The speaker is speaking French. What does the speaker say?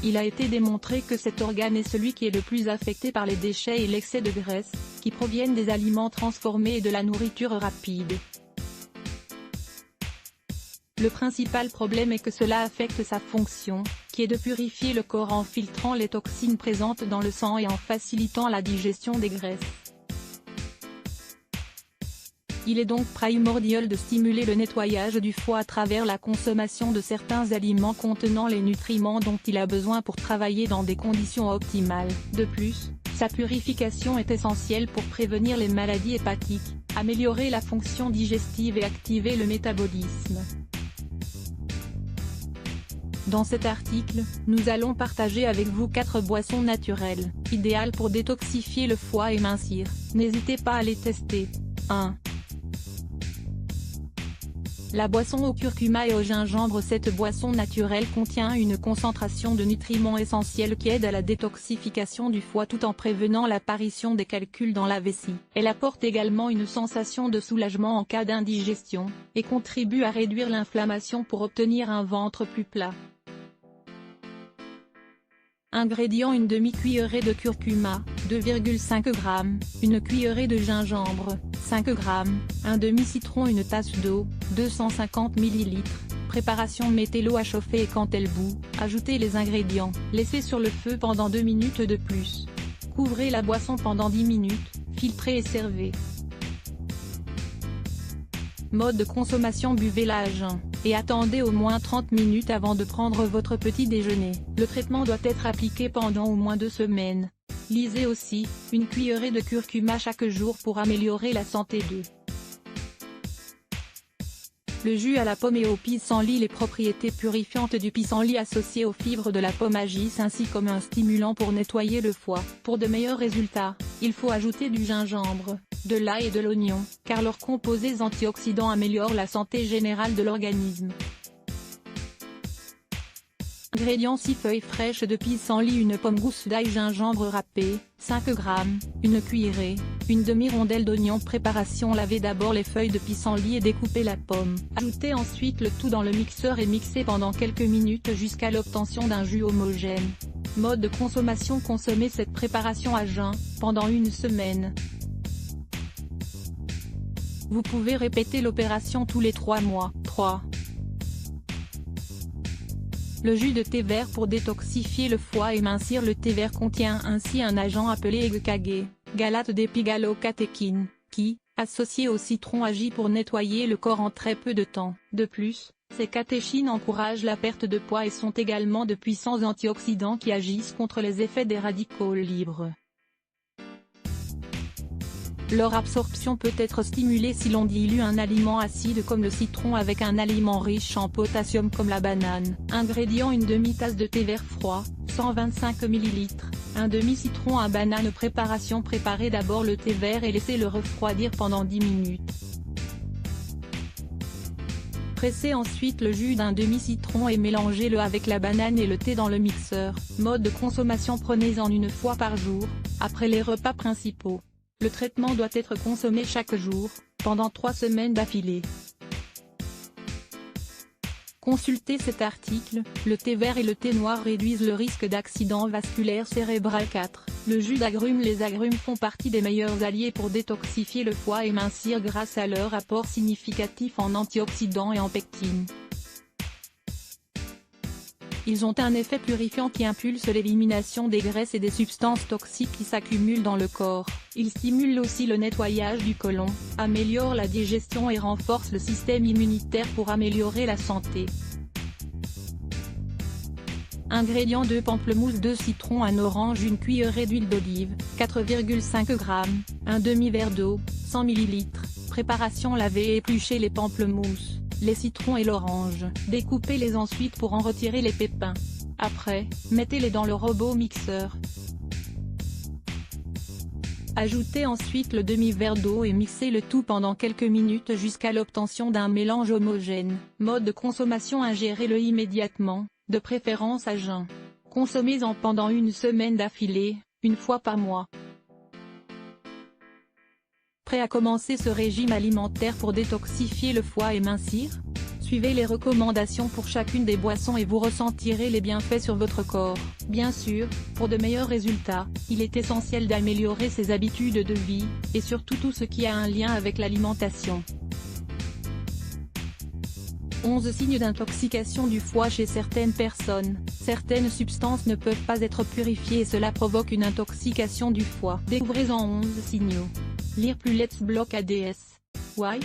Il a été démontré que cet organe est celui qui est le plus affecté par les déchets et l'excès de graisse, qui proviennent des aliments transformés et de la nourriture rapide. Le principal problème est que cela affecte sa fonction, qui est de purifier le corps en filtrant les toxines présentes dans le sang et en facilitant la digestion des graisses. Il est donc primordial de stimuler le nettoyage du foie à travers la consommation de certains aliments contenant les nutriments dont il a besoin pour travailler dans des conditions optimales. De plus, sa purification est essentielle pour prévenir les maladies hépatiques, améliorer la fonction digestive et activer le métabolisme. Dans cet article, nous allons partager avec vous 4 boissons naturelles, idéales pour détoxifier le foie et mincir. N'hésitez pas à les tester. 1. La boisson au curcuma et au gingembre. Cette boisson naturelle contient une concentration de nutriments essentiels qui aide à la détoxification du foie tout en prévenant l'apparition des calculs dans la vessie. Elle apporte également une sensation de soulagement en cas d'indigestion, et contribue à réduire l'inflammation pour obtenir un ventre plus plat. Ingrédients: une demi-cuillerée de curcuma, 2,5 g, une cuillerée de gingembre, 5 g, un demi-citron, une tasse d'eau, 250 ml. Préparation: mettez l'eau à chauffer et quand elle bout, ajoutez les ingrédients, laissez sur le feu pendant 2 minutes de plus. Couvrez la boisson pendant 10 minutes, filtrez et servez. Mode de consommation: buvez-la à jeun, et attendez au moins 30 minutes avant de prendre votre petit déjeuner. Le traitement doit être appliqué pendant au moins 2 semaines. Lisez aussi, une cuillerée de curcuma chaque jour pour améliorer la santé de. Le jus à la pomme et au pissenlit. Les propriétés purifiantes du pissenlit associées aux fibres de la pomme agissent ainsi comme un stimulant pour nettoyer le foie. Pour de meilleurs résultats, il faut ajouter du gingembre, de l'ail et de l'oignon, car leurs composés antioxydants améliorent la santé générale de l'organisme. Ingrédients: 6 feuilles fraîches de pissenlit, une pomme, gousse d'ail, gingembre râpé, 5 g, une cuillerée, une demi-rondelle d'oignon. Préparation: lavez d'abord les feuilles de pissenlit et découpez la pomme. Ajoutez ensuite le tout dans le mixeur et mixez pendant quelques minutes jusqu'à l'obtention d'un jus homogène. Mode de consommation: consommez cette préparation à jeun, pendant 1 semaine. Vous pouvez répéter l'opération tous les 3 mois. 3. Le jus de thé vert pour détoxifier le foie et mincir. Le thé vert contient ainsi un agent appelé EGKG, galate d'épigallocathéchine, qui, associé au citron, agit pour nettoyer le corps en très peu de temps. De plus, ces catéchines encouragent la perte de poids et sont également de puissants antioxydants qui agissent contre les effets des radicaux libres. Leur absorption peut être stimulée si l'on dilue un aliment acide comme le citron avec un aliment riche en potassium comme la banane. Ingrédients: une demi-tasse de thé vert froid, 125 ml, un demi-citron, un banane. Préparation: préparez d'abord le thé vert et laissez-le refroidir pendant 10 minutes. Pressez ensuite le jus d'un demi-citron et mélangez-le avec la banane et le thé dans le mixeur. Mode de consommation: prenez-en 1 fois par jour, après les repas principaux. Le traitement doit être consommé chaque jour, pendant 3 semaines d'affilée. Consultez cet article. Le thé vert et le thé noir réduisent le risque d'accident vasculaire cérébral. 4. Le jus d'agrumes. Les agrumes font partie des meilleurs alliés pour détoxifier le foie et mincir grâce à leur apport significatif en antioxydants et en pectine. Ils ont un effet purifiant qui impulse l'élimination des graisses et des substances toxiques qui s'accumulent dans le corps. Ils stimulent aussi le nettoyage du côlon, améliorent la digestion et renforcent le système immunitaire pour améliorer la santé. Ingrédients: 2 pamplemousses, 2 citrons, 1 orange, une cuillerée d'huile d'olive, 4,5 g, un demi-verre d'eau, 100 ml. Préparation: lavez et épluchez les pamplemousses, les citrons et l'orange. Découpez-les ensuite pour en retirer les pépins. Après, mettez-les dans le robot mixeur. Ajoutez ensuite le demi-verre d'eau et mixez le tout pendant quelques minutes jusqu'à l'obtention d'un mélange homogène. Mode de consommation: ingérez-le immédiatement, de préférence à jeun. Consommez-en pendant 1 semaine d'affilée, 1 fois par mois. Prêt à commencer ce régime alimentaire pour détoxifier le foie et mincir? Suivez les recommandations pour chacune des boissons et vous ressentirez les bienfaits sur votre corps. Bien sûr, pour de meilleurs résultats, il est essentiel d'améliorer ses habitudes de vie, et surtout tout ce qui a un lien avec l'alimentation. 11 signes d'intoxication du foie chez certaines personnes. Certaines substances ne peuvent pas être purifiées et cela provoque une intoxication du foie. Découvrez-en 11 signaux. Lire plus Let's Block ADS. Why?